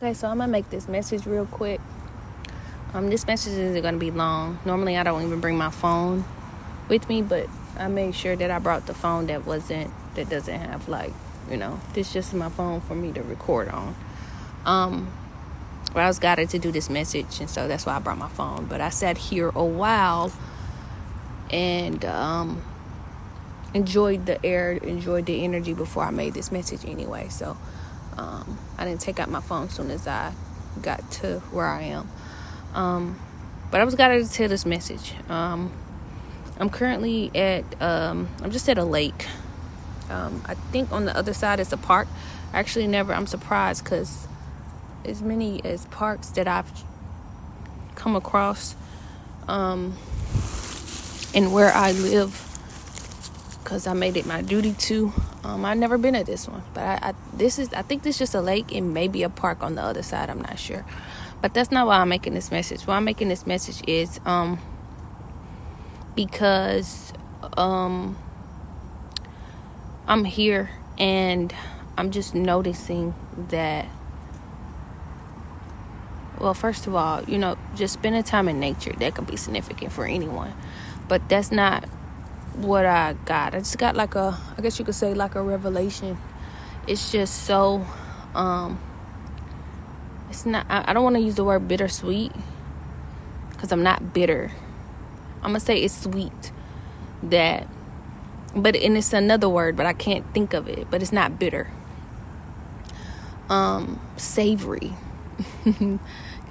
Okay, so I'm gonna make this message real quick. This message isn't gonna be long. Normally, I don't even bring my phone with me, but I made sure that I brought the phone that doesn't have this just my phone for me to record on. I was guided to do this message, and so that's why I brought my phone. But I sat here a while and enjoyed the air, enjoyed the energy before I made this message anyway. So I didn't take out my phone as soon as I got to where I am. But I was guided to tell this message. I'm currently I'm just at a lake. I think on the other side is a park. I'm surprised because as many as parks that I've come across and where I live, because I made it my duty to. I've never been at this one, but I think this is just a lake and maybe a park on the other side. I'm not sure, but that's not why I'm making this message. Why I'm making this message is because I'm here and I'm just noticing that. Well, first of all, just spending time in nature, that can be significant for anyone, but that's not what I got. I just got I guess you could say like a revelation. It's just so it's not, I don't want to use the word bittersweet because I'm not bitter. I'm gonna say it's sweet, and it's another word, but I can't think of it, but it's not bitter. Savory.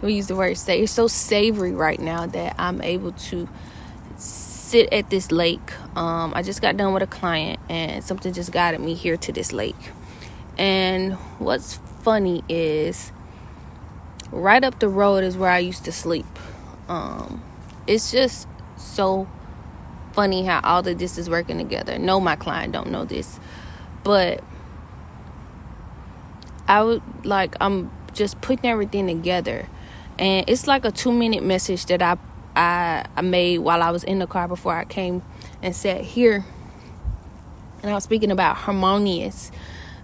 We use the word say. It's so savory right now that I'm able to sit at this lake. I just got done with a client and something just guided me here to this lake. And what's funny is right up the road is where I used to sleep. It's just so funny how all of this is working together. No, my client don't know this, but I'm just putting everything together. And it's like a 2-minute message that I made while I was in the car before I came and sat here. And I was speaking about harmonious.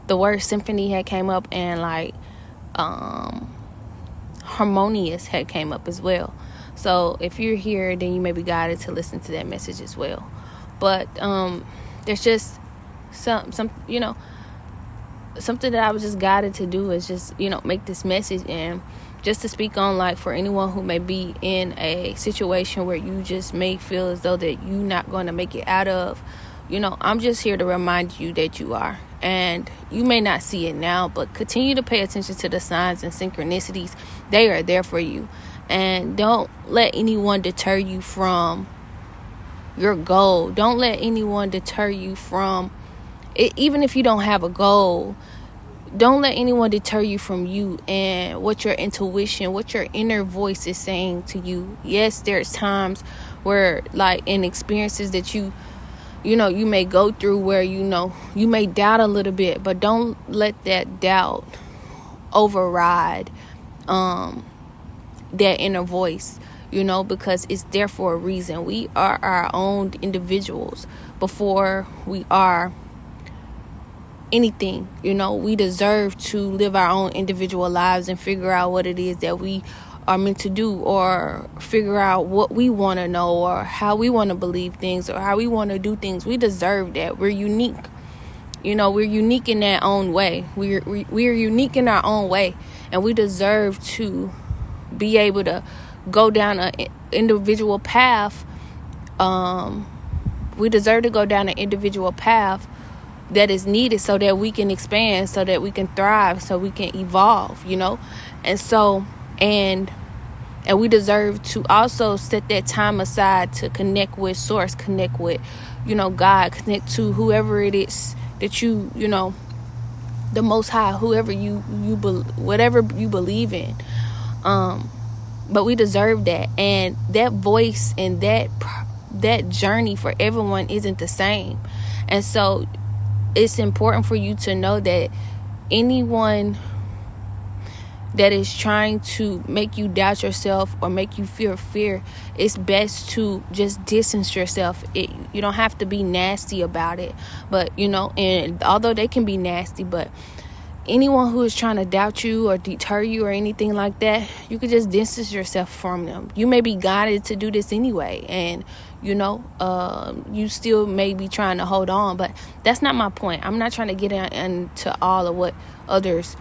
The word symphony had came up, and harmonious had came up as well. So if you're here, then you may be guided to listen to that message as well. But there's just something that I was just guided to do is just make this message, and just to speak on for anyone who may be in a situation where you just may feel as though that you're not going to make it out of. I'm just here to remind you that you are, and you may not see it now, but continue to pay attention to the signs and synchronicities. They are there for you, and don't let anyone deter you from your goal. Don't let anyone deter you from it, even if you don't have a goal. Don't let anyone deter you from you and what your intuition, what your inner voice is saying to you. Yes, there's times where in experiences that you may go through where you may doubt a little bit, but don't let that doubt override that inner voice, because it's there for a reason. We are our own individuals before we are anything. We deserve to live our own individual lives and figure out what it is that we are meant to do, or figure out what we want to know, or how we want to believe things, or how we want to do things. We deserve that. We're unique. We're unique in that own way. We're unique in our own way, and we deserve to be able to go down an individual path. We deserve to go down an individual path that is needed so that we can expand, so that we can thrive, so we can evolve, and so and we deserve to also set that time aside to connect with source, connect with God, connect to whoever it is that the Most High, whoever whatever you believe in. But we deserve that, and that voice and that journey for everyone isn't the same. And so it's important for you to know that anyone that is trying to make you doubt yourself or make you feel fear, it's best to just distance yourself. You don't have to be nasty about it, but and although they can be nasty, but anyone who is trying to doubt you or deter you or anything like that, you could just distance yourself from them. You may be guided to do this anyway, and you still may be trying to hold on, but that's not my point. I'm not trying to get into all of what others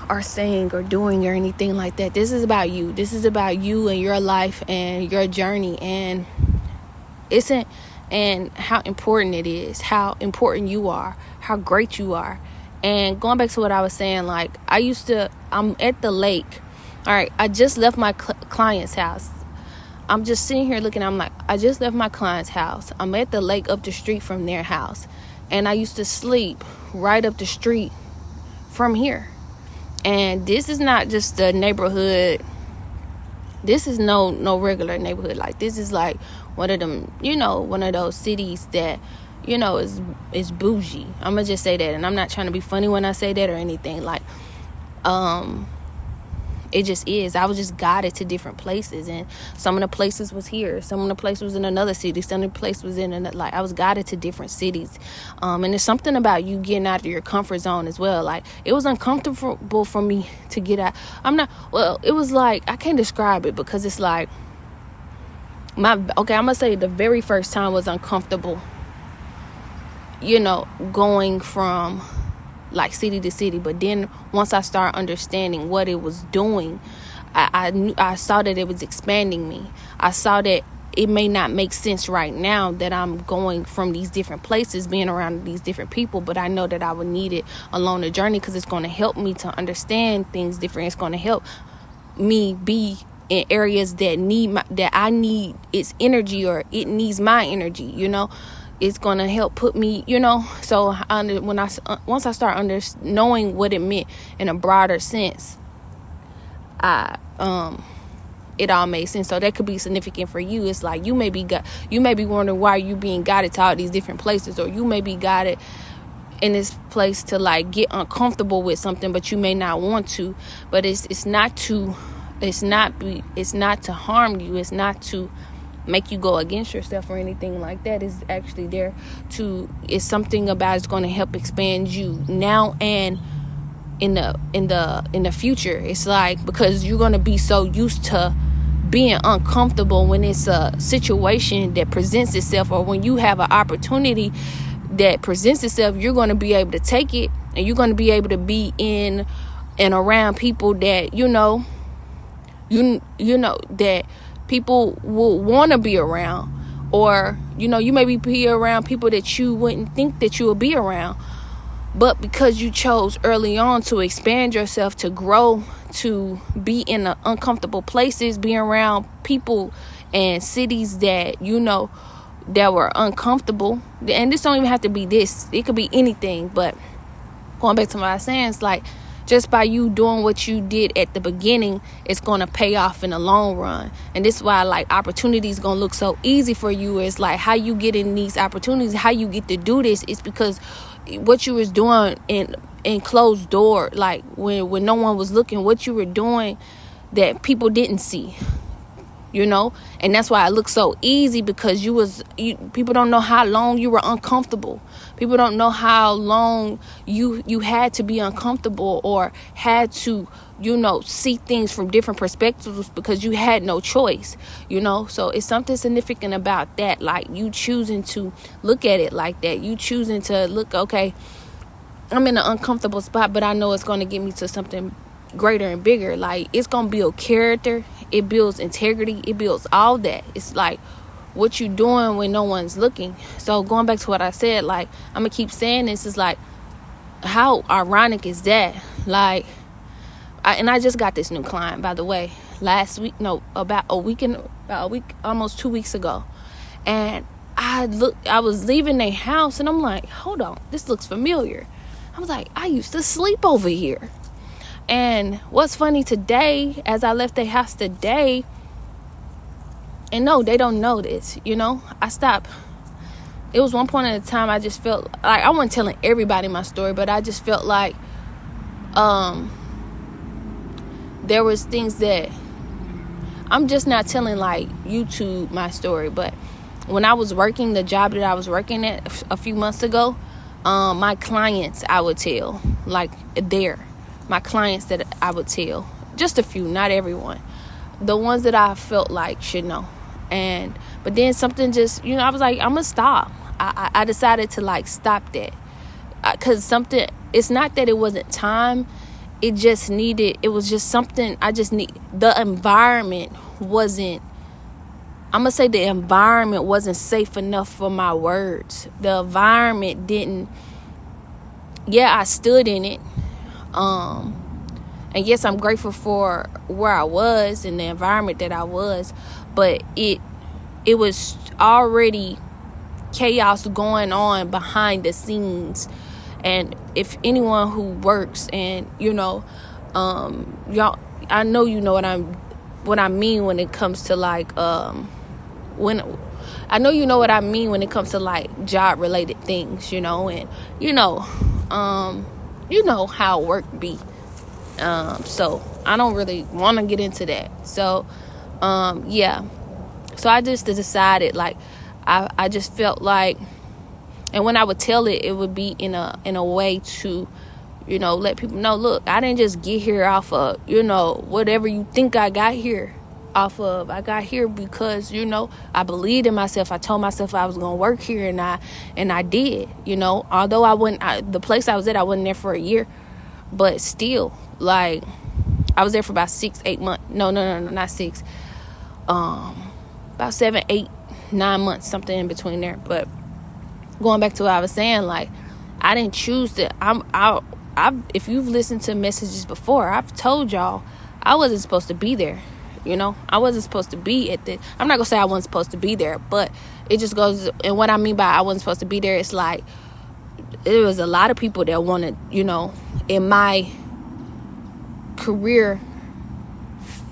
are saying or doing or anything like that. This is about you. This is about you and your life and your journey, and how important it is, how important you are, how great you are. And going back to what I was saying, like, I'm at the lake. All right, I just left my client's house. I'm just sitting here looking, I'm like, I just left my client's house. I'm at the lake up the street from their house. And I used to sleep right up the street from here. And this is not just a neighborhood. This is no regular neighborhood. Like, this is like one of them, one of those cities that, is bougie. I'm gonna just say that, and I'm not trying to be funny when I say that or anything. Like, it just is. I was just guided to different places, and some of the places was here, some of the places was in another city, some of the place was in another. Like, I was guided to different cities, and there's something about you getting out of your comfort zone as well. Like, it was uncomfortable for me to get out. It was like, I can't describe it, because it's like I'm gonna say the very first time was uncomfortable, going from like city to city. But then once I started understanding what it was doing, I saw that it was expanding me. I saw that it may not make sense right now that I'm going from these different places, being around these different people, but I know that I would need it along the journey, because it's going to help me to understand things different. It's going to help me be in areas that I need its energy, or it needs my energy. It's going to help put me, so once I start knowing what it meant in a broader sense, it all made sense. So that could be significant for you. It's like you may be wondering why you being guided to all these different places, or you may be guided in this place to like get uncomfortable with something, but you may not want to. But it's not to harm you. It's not to make you go against yourself or anything like that. Is actually there it's something about it's going to help expand you now and in the future. It's like, because you're going to be so used to being uncomfortable when it's a situation that presents itself, or when you have an opportunity that presents itself, you're going to be able to take it, and you're going to be able to be in and around people that that people will want to be around, or you may be around people that you wouldn't think that you would be around, but because you chose early on to expand yourself, to grow, to be in the uncomfortable places, being around people and cities that that were uncomfortable. And this don't even have to be this, it could be anything. But going back to what I was saying, it's like, just by you doing what you did at the beginning, it's going to pay off in the long run. And this is why, like, opportunities going to look so easy for you. It's like, how you get in these opportunities, how you get to do this, is because what you was doing in closed door, like when no one was looking, what you were doing that people didn't see. And that's why it looks so easy, because people don't know how long you were uncomfortable. People don't know how long you had to be uncomfortable, or had to, see things from different perspectives, because you had no choice, So it's something significant about that. Like, you choosing to look at it like that. You choosing to look, okay, I'm in an uncomfortable spot, but I know it's going to get me to something greater and bigger. Like, it's gonna build character, it builds integrity, it builds all that. It's like what you doing when no one's looking. So going back to what I said, like, I'm gonna keep saying this, is like, how ironic is that? Like, I just got this new client, by the way, about a week, almost 2 weeks ago. And I was leaving their house, and I'm like, hold on, this looks familiar. I was like, I used to sleep over here. And what's funny, today, as I left their house today, and no, they don't know this, I stopped. It was one point in time I just felt like, I wasn't telling everybody my story, but I just felt like there was things that I'm just not telling, like, YouTube my story. But when I was working the job that I was working at a few months ago, my clients, I would tell. like there, my clients that I would tell, just a few, not everyone, the ones that I felt like should know. But then something just, I was like, I'm gonna stop. I decided to like stop that, because something, it's not that it wasn't time, it was just something I just need. The environment wasn't, I'm gonna say the environment wasn't safe enough for my words. The environment didn't, I stood in it. And yes, I'm grateful for where I was and the environment that I was, but it was already chaos going on behind the scenes. And if anyone who works and y'all, I know you know what I mean when it comes to like when I know you know what I mean when it comes to like job related things, and how work be. So I don't really want to get into that. So so I just decided, like, I just felt like, and when I would tell it, it would be in a way to, let people know, look, I didn't just get here off of, whatever you think I got here off of. I got here because, I believed in myself. I told myself I was going to work here, and I did, although the place I was at, I wasn't there for a year, but still, like, I was there for about 6-8 months. No, not 6. About 7, 8, 9 months, something in between there. But going back to what I was saying, like, I didn't choose to. If you've listened to messages before, I've told y'all I wasn't supposed to be there. I wasn't supposed to be at the. I'm not gonna say I wasn't supposed to be there, but it just goes. And what I mean by I wasn't supposed to be there, it's like there was a lot of people that wanted, in my career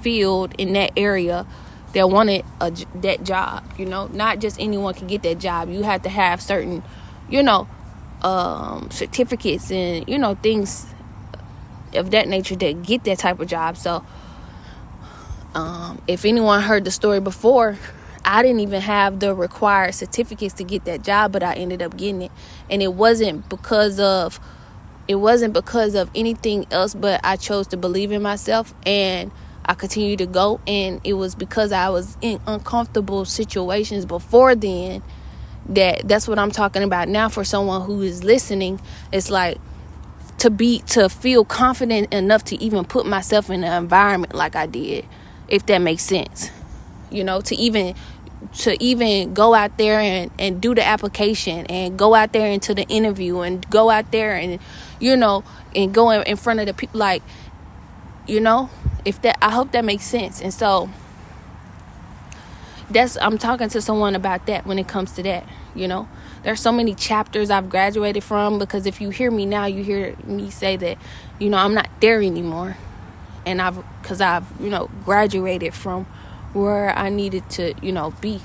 field in that area, that wanted that job. Not just anyone can get that job. You have to have certain, certificates and things of that nature that get that type of job. So if anyone heard the story before, I didn't even have the required certificates to get that job, but I ended up getting it. And it wasn't because of anything else, but I chose to believe in myself, and I continued to go. And it was because I was in uncomfortable situations before then. That's what I'm talking about now. For someone who is listening, it's like to feel confident enough to even put myself in an environment like I did, if that makes sense. To even go out there and do the application, and go out there into the interview, and go out there and and go in front of the people, like, if that, I hope that makes sense. And so I'm talking to someone about that when it comes to that. There's so many chapters I've graduated from, because if you hear me now, you hear me say that I'm not there anymore, and I've graduated from where I needed to be.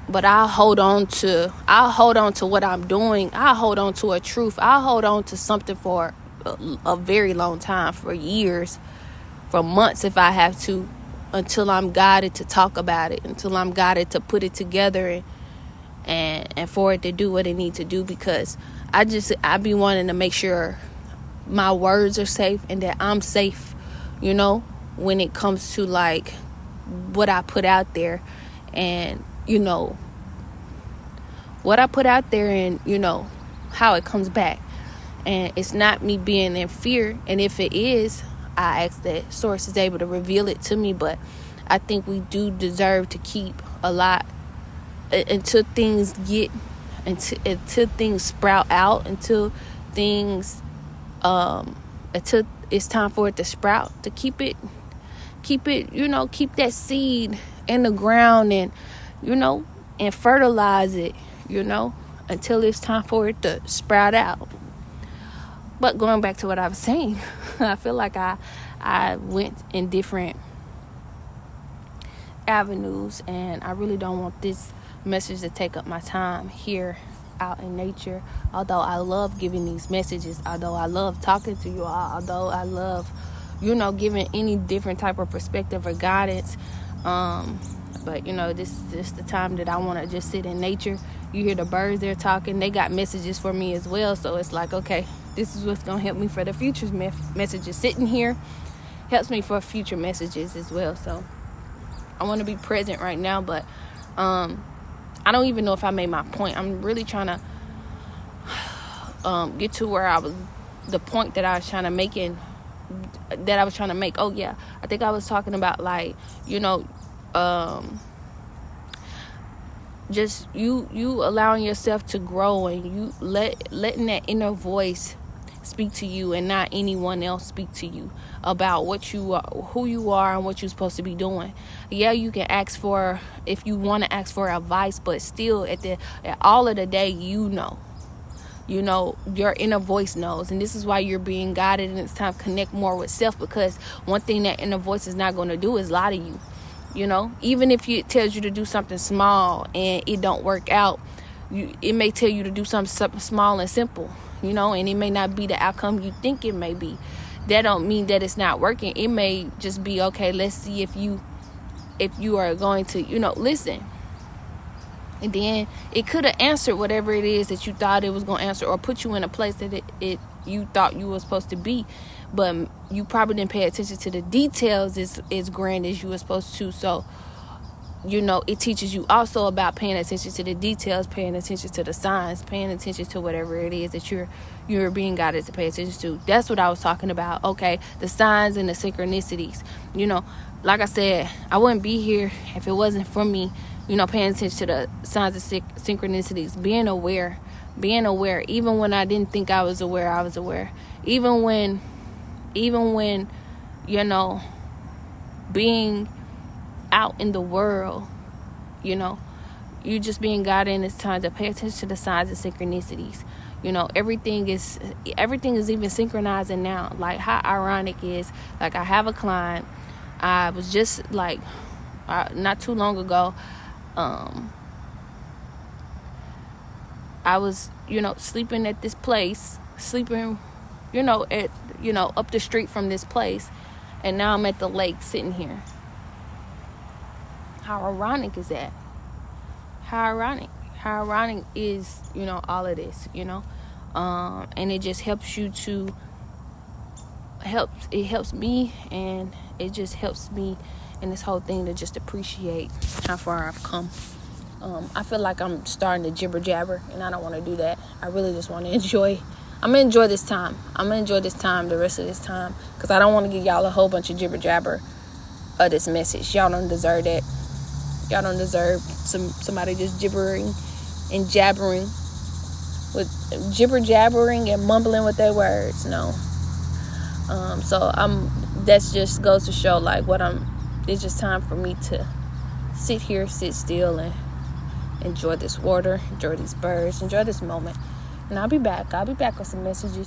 But I'll hold on to what I'm doing. I'll hold on to a truth. I'll hold on to something for a very long time, for years, for months if I have to, until I'm guided to talk about it, until I'm guided to put it together, and for it to do what it needs to do. Because I be wanting to make sure my words are safe, and that I'm safe, when it comes to like what I put out there, and what I put out there, and how it comes back. And it's not me being in fear, and if it is, I ask that source is able to reveal it to me. But I think we do deserve to keep a lot until things until things sprout out, until things until it's time for it to sprout, to keep it keep that seed in the ground, and and fertilize it, until it's time for it to sprout out. But going back to what I was saying, I feel like I went in different avenues, and I really don't want this message to take up my time here out in nature. Although I love giving these messages, although I love talking to you all, although I love giving any different type of perspective or guidance, but this is the time that I want to just sit in nature You hear the birds, they're talking. They got messages for me as well. So it's like, okay, this is what's going to help me for the future messages. Sitting here helps me for future messages as well. So I want to be present right now, but I don't even know if I made my point. I'm really trying to get to where the point that I was trying to make Oh yeah, I think I was talking about, like, just you allowing yourself to grow, and you letting that inner voice speak to you and not anyone else speak to you about what you are, who you are, and what you're supposed to be doing. Yeah, you can ask for, if you want to ask for advice, but still at all of the day, your inner voice knows. And this is why you're being guided, and it's time to connect more with self, because one thing that inner voice is not going to do is lie to you. Even if it tells you to do something small and it don't work out, it may tell you to do something small and simple, and it may not be the outcome you think it may be. That don't mean that it's not working. It may just be, okay, let's see if you are going to, listen. And then it could have answered whatever it is that you thought it was going to answer, or put you in a place that you thought you were supposed to be. But you probably didn't pay attention to the details as grand as you were supposed to. So, it teaches you also about paying attention to the details, paying attention to the signs, paying attention to whatever it is that you're being guided to pay attention to. That's what I was talking about. Okay, the signs and the synchronicities. Like I said, I wouldn't be here if it wasn't for me, paying attention to the signs and synchronicities, being aware. Even when I didn't think I was aware, I was aware. Even when, being out in the world, you just being guided, and it's time to pay attention to the signs and synchronicities. Everything is even synchronizing now. Like, how ironic is, like, I have a client. I was just like, not too long ago, I was, sleeping at this place, up the street from this place, and now I'm at the lake sitting here. How ironic is that? How ironic is, all of this, and it just helps you to it helps me, and it just helps me in this whole thing to just appreciate how far I've come. I feel like I'm starting to jibber jabber, and I don't want to do that. I really just want to enjoy. I'm going to enjoy this time. The rest of this time, because I don't want to give y'all a whole bunch of jibber jabber of this message. Y'all don't deserve that. Y'all don't deserve somebody just gibbering and jabbering with jibber jabbering and mumbling with their words. No. So that just goes to show, like, it's just time for me to sit here, sit still, and enjoy this water, enjoy these birds, enjoy this moment. And I'll be back with some messages.